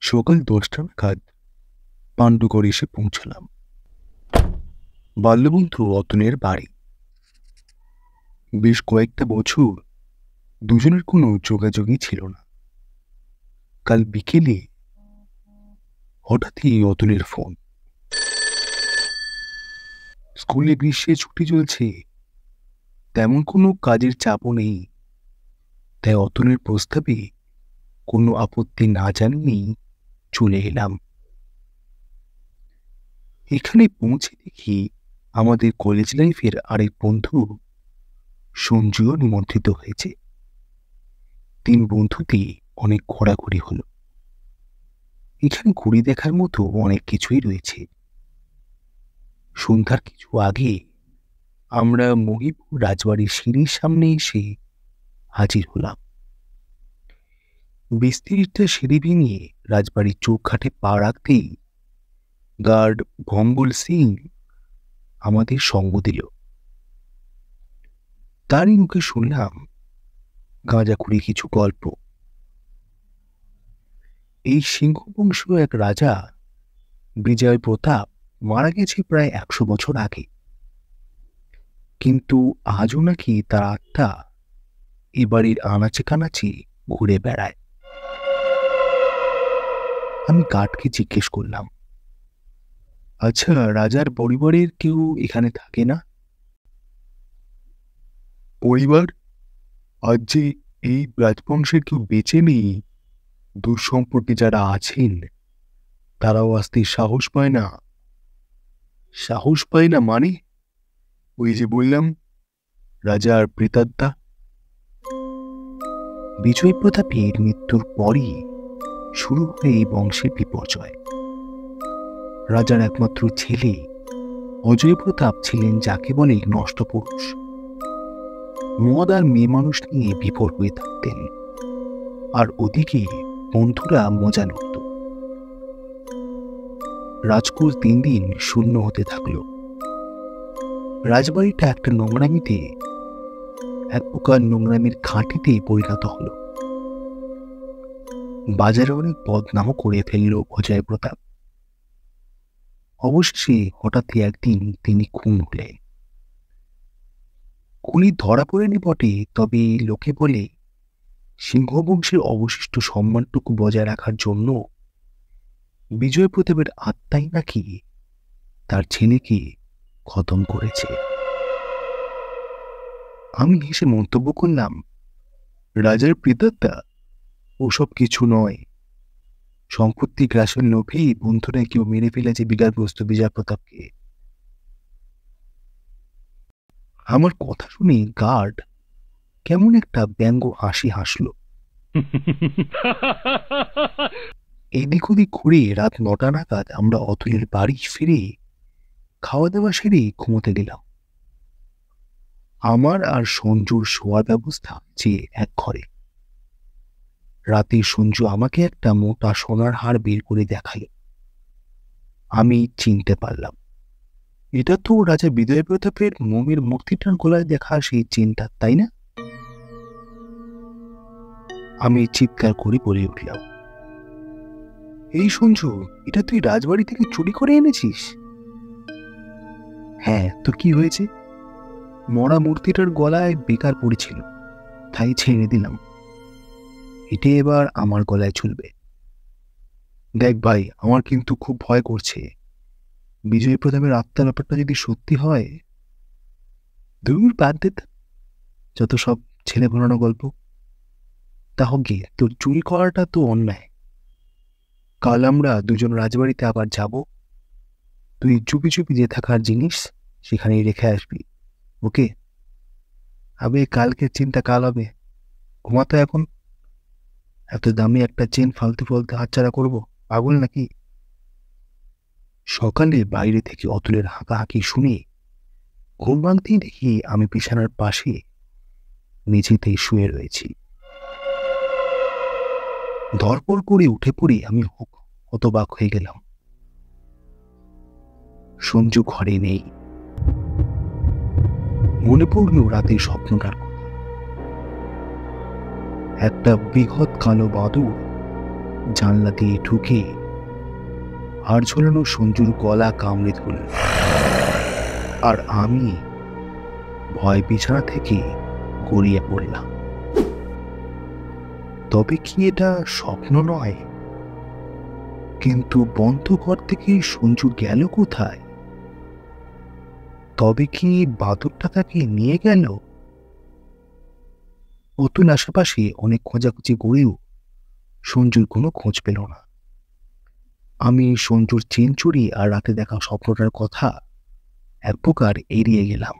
সকাল 10টা নাগাদ পাণ্ডুগড় এসে পৌঁছলাম। বাল্যবন্ধু রতনের বাড়ি। বেশ কয়েকটা বছর দুজনের কোনো যোগাযোগই ছিল না। কাল বিকেলে হঠাৎই রতনের ফোন। স্কুলে গ্রীষ্মের ছুটি চলছে, তেমন কোনো কাজের চাপও নেই, তাই রতনের প্রস্তাবে কোনো আপত্তি না জানিয়েই চলে এলাম। এখানে পৌঁছে দেখি আমাদের কলেজ লাইফের আরেক বন্ধু সঞ্জুও নিমন্ত্রিত হয়েছে। 3 বন্ধুতে অনেক ঘোরাঘুরি হলো। এখানে ঘুরে দেখার মতো অনেক কিছুই রয়েছে। সন্ধ্যার কিছু আগে আমরা মহিপুর রাজবাড়ির সিঁড়ির সামনে এসে হাজির হলাম। বিস্তীর্ণ সিঁড়ি ভেঙে রাজবাড়ির চৌঘাটে পা রাখতেই গার্ড ভম্বল সিং আমাদের সঙ্গ দিল। তারই মুখে শুনলাম গাঁজাখুরি কিছু গল্প। এই সিংহবংশ এক রাজা বিজয় প্রতাপ মারা গেছে প্রায় 100 বছর আগে, কিন্তু আজও নাকি তার আত্মা এ বাড়ির আনাচে কানাচে ঘুরে বেড়ায়। আমি গার্ডকে জিজ্ঞেস করলাম, আচ্ছা, রাজার পরিবারের কেউ এখানে থাকে না? পরিবার? আজ যে এই রাজবংশের কেউ বেঁচে নেই, দুঃসম্পর্কে যারা আছেন তারাও আসতে সাহস পায় না। সাহস পায় না মানে? ওই যে বললাম, রাজার প্রেতাত্মা। বিজয় প্রতাপের মৃত্যুর পরই শুরু হয় এই বংশের বিপর্যয়। রাজার একমাত্র ছেলে অজয় প্রতাপ ছিলেন যাকে বলে নষ্ট পুরুষ। মদ আর মেয়ে মানুষ নিয়ে বিভোর হয়ে থাকতেন, আর ওদিকে বন্ধুরা মজা লুটত। রাজকোষ দিন দিন শূন্য হতে থাকলো। রাজবাড়িটা একটা নোংরামিতে, এক প্রকার নোংরামির ঘাঁটিতে পরিণত হলো। বাজারে অনেক বদনামও করে ফেলল অজয় প্রতাপ। অবশেষে হঠাৎই একদিন তিনি খুন হলেন। খুনি ধরা পড়েনি বটে, তবে লোকে বলে সিংহবংশের অবশিষ্ট সম্মানটুকু বজায় রাখার জন্য বিজয় প্রতাপের আত্মাই নাকি তার ছেলেকে খতম করেছে। আমি হেসে মন্তব্য করলাম, রাজার প্রেতাত্মা? ওসব কিছু নয়। সম্পত্তি গ্রাসের লোভেই বন্ধুরা কেউ মেরে ফেলেছে বিকারগ্রস্ত বিজয় প্রতাপকে। আমার কথা শুনে গার্ড কেমন একটা ব্যঙ্গ হাসি হাসল। এদিক ওদিক ঘুরে রাত 9টা নাগাদ আমরা অতুলের বাড়ি ফিরে খাওয়া দাওয়া সেরে ঘুমোতে গেলাম। আমার আর সঞ্জুর শোয়ার ব্যবস্থা যে এক ঘরে। রাতে সঞ্জু আমাকে একটা মোটা সোনার হার বের করে দেখালো। আমি চিনতে পারলাম, এটা তো রাজা বিজয় প্রতাপের মোমের মূর্তিটার গলায় দেখা সেই চেনটা, তাই না? আমি চিৎকার করে বলে উঠলাম, এই সঞ্জু, এটা তুই রাজবাড়ি থেকে চুরি করে এনেছিস? হ্যাঁ, তো কি হয়েছে? মরা মূর্তিটার গলায় বেকার পড়েছিল, তাই ছেড়ে দিলাম। এটা এবার আমার গলায় ঝুলবে। দেখ ভাই, আমার কিন্তু খুব ভয় করছে। বিজয় প্রতাপের আত্মার ব্যাপারটা যদি সত্যি হয়। দূর, বাদ দে, যত সব ছেলে ভরানো গল্প। তা হোক গিয়ে, তোর চুরি করাটা তো অন্যায়। কাল আমরা দুজন রাজবাড়িতে আবার যাব। তুই চুপি চুপি যে থাকার জিনিস সেখানেই রেখে আসবি, ওকে? আবে, কালকের চিন্তা কাল হবে। ঘুমাতো এখন। এত দামি একটা চেন ফালতু ফালতু হাতছাড়া করবো, পাগল নাকি? সকালে বাইরে থেকে অতুলের হাঁকাহাঁকি শুনে ঘুম ভাঙতেই দেখি আমি বিছানার পাশে মেঝেতেই শুয়ে রয়েছি। ধরপড় করে উঠে পড়ে আমি হতবাক হয়ে গেলাম। সঞ্জু ঘরে নেই। মনে পড়ল রাতের স্বপ্নটার কথা। একটা বৃহৎ কালো বাদুড় জানলা দিয়ে ঢুকে আর ঝোলানো সঞ্জুর গলা কামড়ে ধরল, আর আমি ভয় বিছানা থেকে গড়িয়ে পড়লাম। তবে কি এটা স্বপ্ন নয়? কিন্তু বন্ধ ঘর থেকে সঞ্জু গেল কোথায়? তবে কি বাদুরটা তাকে নিয়ে গেল? অতুল আশেপাশে অনেক খোঁজাখুঁজি করেও সঞ্জুর কোনো খোঁজ পেল না। আমি সঞ্জুর চেন চুরি আর রাতে দেখা স্বপ্নটার কথা এক প্রকার এড়িয়ে গেলাম।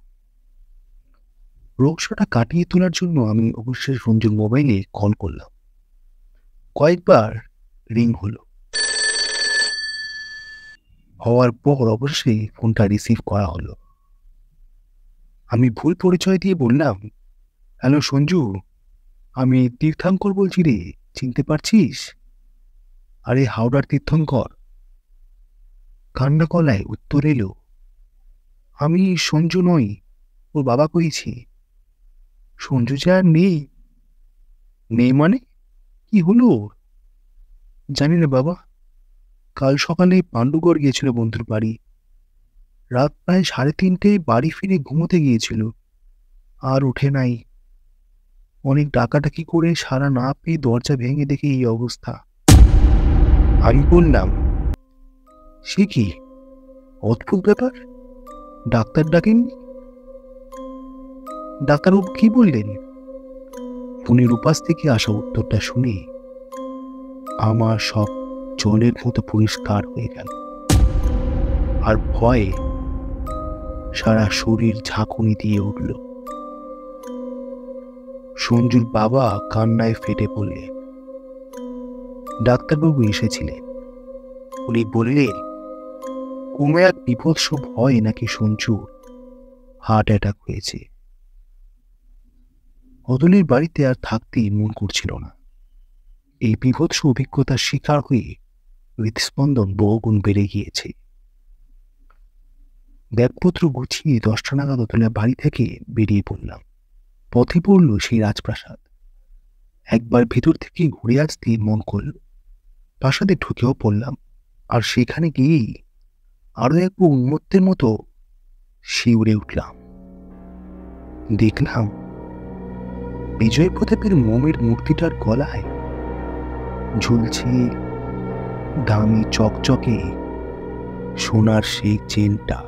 রহস্যটা কাটিয়ে তোলার জন্য আমি অবশ্যই সঞ্জুর মোবাইলে কল করলাম। কয়েকবার রিং হলো, হওয়ার পর অবশ্যই ফোনটা রিসিভ করা হলো। আমি ভুল পরিচয় দিয়ে বললাম, হ্যালো সঞ্জু, আমি তীর্থঙ্কর বলছি রে, চিনতে পারছিস? আরে হাওড়ার তীর্থঙ্কর। কান্না গলায় উত্তর এলো, আমি সঞ্জু নই, ওর বাবা কইছি। সঞ্জু যে আর নেই। নেই মানে? কি হলো? জানি না বাবা, কাল সকালে পাণ্ডুগড় গিয়েছিল বন্ধুর বাড়ি। রাত প্রায় 3:30 বাড়ি ফিরে ঘুমোতে গিয়েছিল, আর ওঠে নাই। অনেক ডাকাডাকি করে সাড়া না পেয়ে দরজা ভেঙে দেখে এই অবস্থা। আমি বললাম, সে কি অদ্ভুত ব্যাপার, ডাক্তার ডাকেননি? ডাক্তারবাবু কি বললেন? ফোনের উপাস থেকে আসা উত্তরটা শুনে আমার সব জলের মতো পরিষ্কার হয়ে গেল, আর ভয়ে সারা শরীর ঝাঁকুনি দিয়ে উঠল। সঞ্জুর বাবা কান্নায় ফেটে পড়লেন। ডাক্তারবাবু এসেছিলেন। উনি বললেন, কোনো এক বিভৎস ভয় নাকি সঞ্জুর হার্ট অ্যাটাক হয়েছে। অতুলের বাড়িতে আর থাকতে মন করছিল না। এই বিভৎস অভিজ্ঞতার শিকার হয়ে হৃদস্পন্দন বহুগুণ বেড়ে গিয়েছে। ব্যাগপত্র গুছিয়ে 10টা নাগাদ অতুলের বাড়ি থেকে বেরিয়ে পড়লাম। পথে পড়ল সেই রাজপ্রাসাদ। একবার ভেতর থেকে ঘুরে আসতে মন করল। প্রাসাদে ঢুকেও পড়লাম, আর সেখানে গিয়েই আরো একবার উন্মত্তের মতো শিউরে উঠলাম। দেখলাম বিজয় প্রতাপের মোমের মূর্তিটার গলায় ঝুলছে দামি চকচকে সোনার সেই চেনটা।